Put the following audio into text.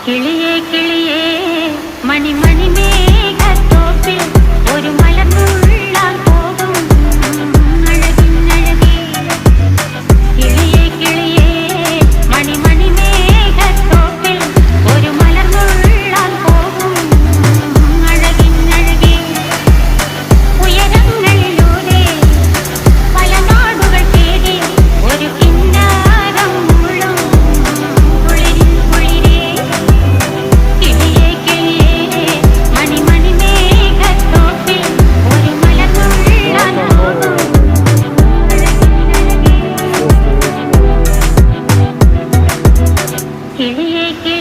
കിളിയേ കിളിയേ മണിമണി മേഘത്തോപ്പിൽ ഒരു മലർന്നുള്ളാൻ പോകും അഴകിനഴകേ. കിളിയേ കിളിയേ മണിമണി മേഘത്തോപ്പിൽ ഒരു മലർന്നുള്ളാൻ പോകും അഴകിനഴകേ. ഉയരങ്ങളിലൂടെ പല നാടുകൾ തേടി ഒരു കിന്നാരം മുഴും കുളിരിൻ കുളിരേ. കിളിയേ കിളിയേ മണിമണി മേഘത്തോപ്പിൽ ഒരു മലർന്നുള്ളാൻ പോകും അഴകിനഴകേ. കിളിയേ കിളിയേ